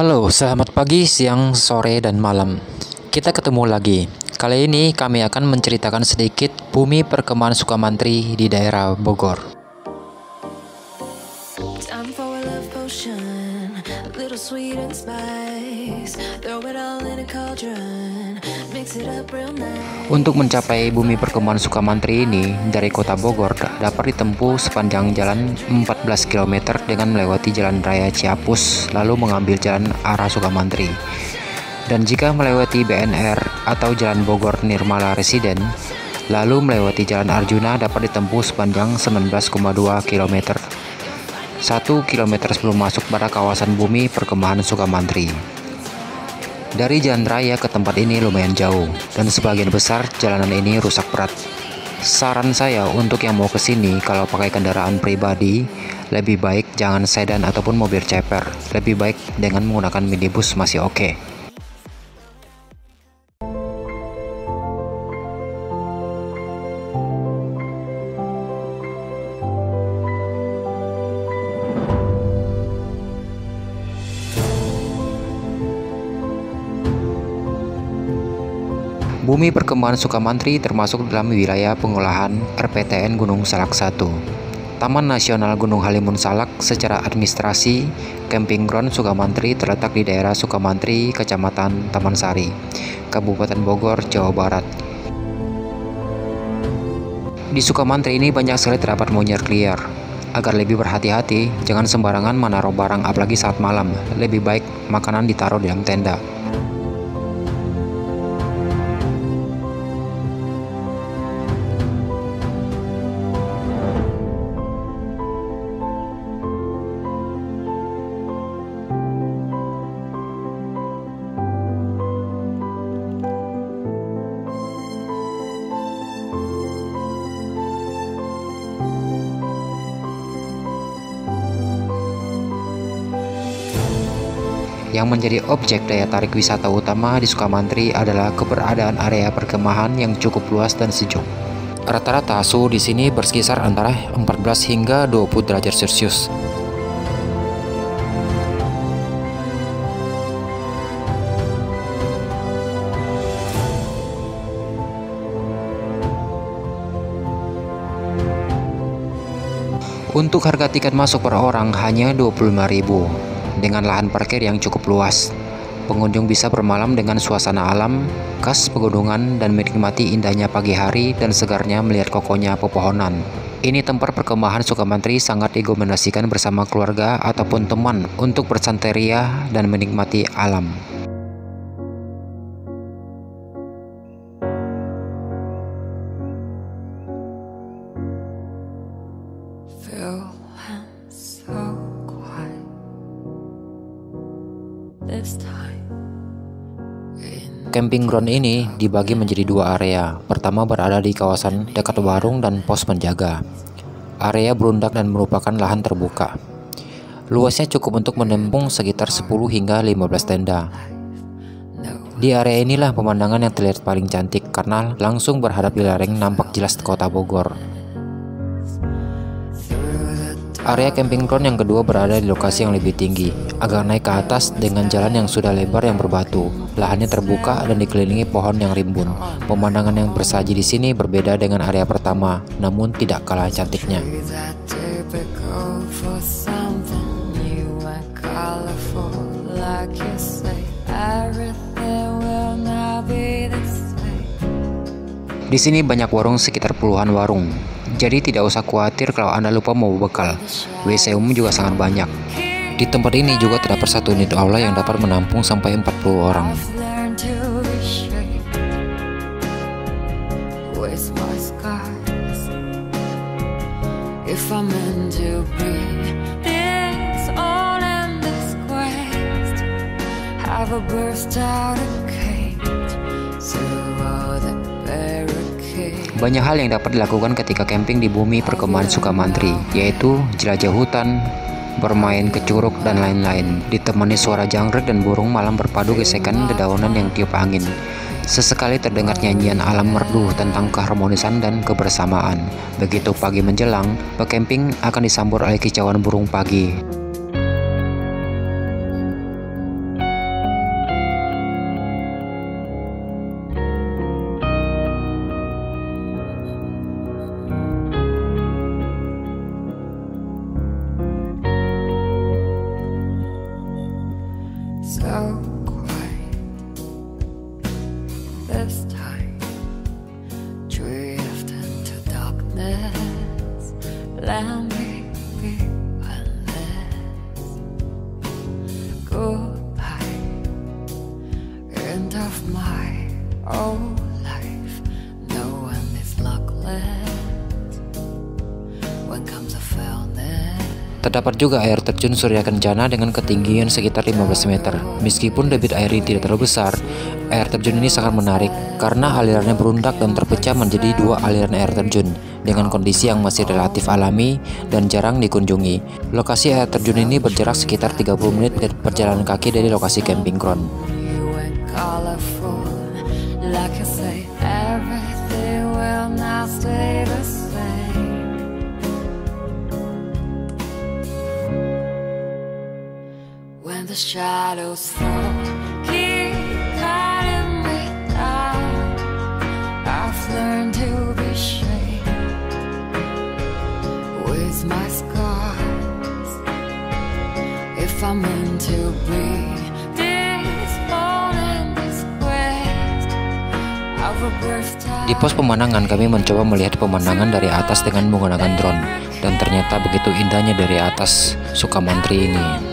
Halo, selamat pagi, siang, sore, dan malam. Kita ketemu lagi. Kali ini kami akan menceritakan sedikit bumi perkemahan Sukamantri di daerah Bogor. Untuk mencapai bumi perkemahan Sukamantri ini, dari kota Bogor dapat ditempuh sepanjang jalan 14 km dengan melewati Jalan Raya Ciapus, lalu mengambil jalan arah Sukamantri. Dan jika melewati BNR atau Jalan Bogor Nirmala Residen, lalu melewati Jalan Arjuna dapat ditempuh sepanjang 19,2 km. 1 km sebelum masuk pada kawasan bumi perkemahan Sukamantri. Dari jalan raya ke tempat ini lumayan jauh, dan sebagian besar jalanan ini rusak berat. Saran saya untuk yang mau kesini, kalau pakai kendaraan pribadi, lebih baik jangan sedan ataupun mobil ceper. Lebih baik dengan menggunakan minibus masih oke. Bumi perkemahan Sukamantri termasuk dalam wilayah pengolahan RPTN Gunung Salak I. Taman Nasional Gunung Halimun Salak secara administrasi, Camping Ground Sukamantri terletak di daerah Sukamantri, Kecamatan Taman Sari, Kabupaten Bogor, Jawa Barat. Di Sukamantri ini banyak sekali terdapat monyet liar. Agar lebih berhati-hati, jangan sembarangan menaruh barang apalagi saat malam. Lebih baik makanan ditaruh di dalam tenda. Yang menjadi objek daya tarik wisata utama di Sukamantri adalah keberadaan area perkemahan yang cukup luas dan sejuk. Rata-rata suhu di sini berkisar antara 14 hingga 20 derajat Celcius. Untuk harga tiket masuk per orang hanya 25.000. Dengan lahan parkir yang cukup luas, pengunjung bisa bermalam dengan suasana alam khas pegunungan dan menikmati indahnya pagi hari dan segarnya melihat kokohnya pepohonan. Ini tempat perkemahan Sukamantri sangat direkomendasikan bersama keluarga ataupun teman untuk bersantai ria dan menikmati alam. Camping ground ini dibagi menjadi dua area. Pertama berada di kawasan dekat warung dan pos penjaga. Area berundak dan merupakan lahan terbuka. Luasnya cukup untuk menampung sekitar 10 hingga 15 tenda. Di area inilah pemandangan yang terlihat paling cantik karena langsung berhadap di lereng nampak jelas kota Bogor. Area camping ground yang kedua berada di lokasi yang lebih tinggi, agak naik ke atas dengan jalan yang sudah lebar yang berbatu. Lahannya terbuka dan dikelilingi pohon yang rimbun. Pemandangan yang bersaji di sini berbeda dengan area pertama, namun tidak kalah cantiknya. Di sini banyak warung, sekitar puluhan warung. Jadi tidak usah khawatir kalau Anda lupa mau bekal. WC umum juga sangat banyak. Di tempat ini juga terdapat satu unit aula yang dapat menampung sampai 40 orang. Banyak hal yang dapat dilakukan ketika camping di bumi perkemahan Sukamantri, yaitu jelajah hutan, bermain ke curug, dan lain-lain. Ditemani suara jangkrik dan burung malam berpadu gesekan dedaunan yang tiup angin. Sesekali terdengar nyanyian alam merdu tentang keharmonisan dan kebersamaan. Begitu pagi menjelang, pecamping akan disambut oleh kicauan burung pagi. this time drift into darkness. Let me be endless. Goodbye, end of my old life. No one is luckless when comes a fairness. Terdapat juga air terjun Surya Kencana dengan ketinggian sekitar 15 meter. Meskipun debit air ini tidak terlalu besar, air terjun ini sangat menarik karena alirannya berundak dan terpecah menjadi dua aliran air terjun dengan kondisi yang masih relatif alami dan jarang dikunjungi. Lokasi air terjun ini berjarak sekitar 30 menit perjalanan kaki dari lokasi camping ground. The shadows fall, keep cutting me down. I've learned to be straight with my scars. If I'm meant to be this morning, this quest of a birthday. Di pos pemandangan kami mencoba melihat pemandangan dari atas dengan menggunakan drone, dan ternyata begitu indahnya dari atas Sukamantri ini.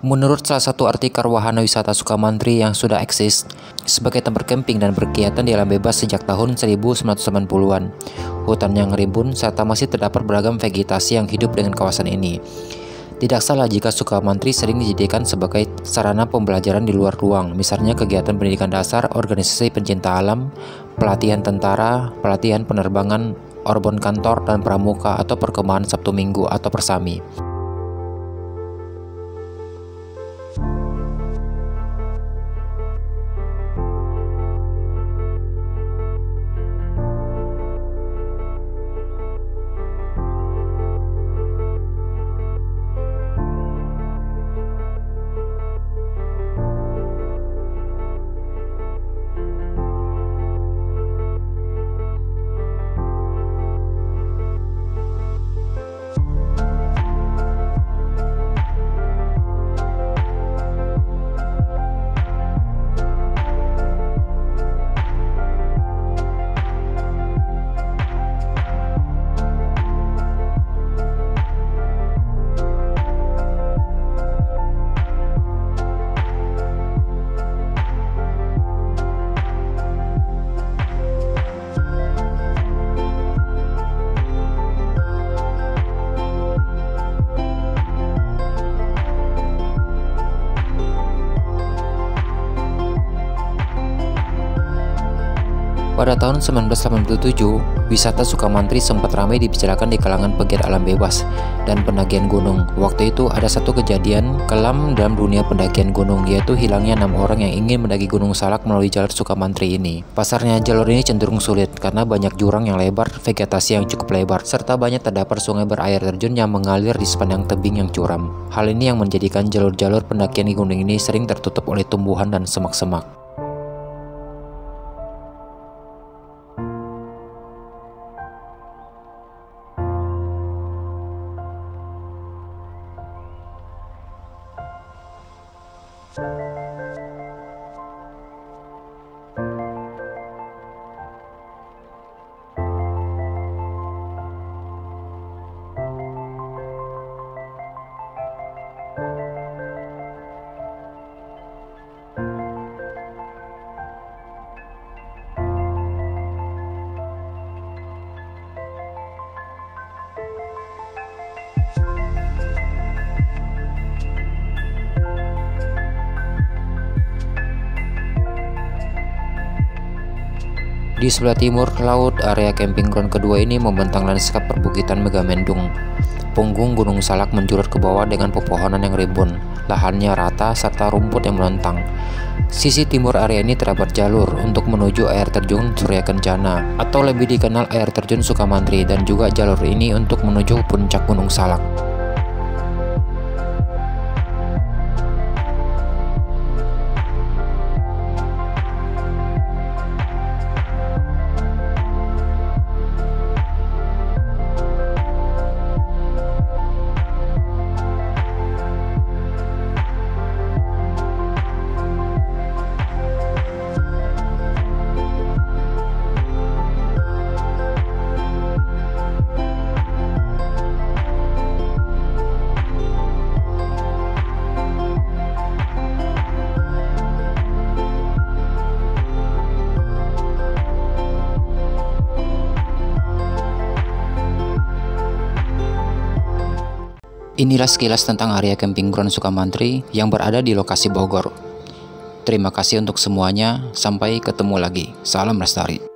Menurut salah satu artikel wahana wisata Sukamantri yang sudah eksis sebagai tempat camping dan berkegiatan di alam bebas sejak tahun 1980-an, hutan yang rimbun serta masih terdapat beragam vegetasi yang hidup dengan kawasan ini. Tidak salah jika Sukamantri sering dijadikan sebagai sarana pembelajaran di luar ruang, misalnya kegiatan pendidikan dasar, organisasi pencinta alam, pelatihan tentara, pelatihan penerbangan, orbon kantor dan pramuka, atau perkemahan Sabtu Minggu atau persami. Pada tahun 1987, wisata Sukamantri sempat ramai dibicarakan di kalangan pegiat alam bebas dan pendakian gunung. Waktu itu ada satu kejadian kelam dalam dunia pendakian gunung, yaitu hilangnya 6 orang yang ingin mendaki Gunung Salak melalui jalur Sukamantri ini. Pasarnya jalur ini cenderung sulit karena banyak jurang yang lebar, vegetasi yang cukup lebar, serta banyak terdapat sungai berair terjun yang mengalir di sepanjang tebing yang curam. Hal ini yang menjadikan jalur-jalur pendakian di gunung ini sering tertutup oleh tumbuhan dan semak-semak. Di sebelah timur laut, area camping ground kedua ini membentang lanskap perbukitan Megamendung. Punggung Gunung Salak menjurut ke bawah dengan pepohonan yang rimbun, lahannya rata serta rumput yang melintang. Sisi timur area ini terdapat jalur untuk menuju air terjun Surya Kencana atau lebih dikenal air terjun Sukamantri, dan juga jalur ini untuk menuju puncak Gunung Salak. Inilah sekilas tentang area camping ground Sukamantri yang berada di lokasi Bogor. Terima kasih untuk semuanya, sampai ketemu lagi. Salam Lestari.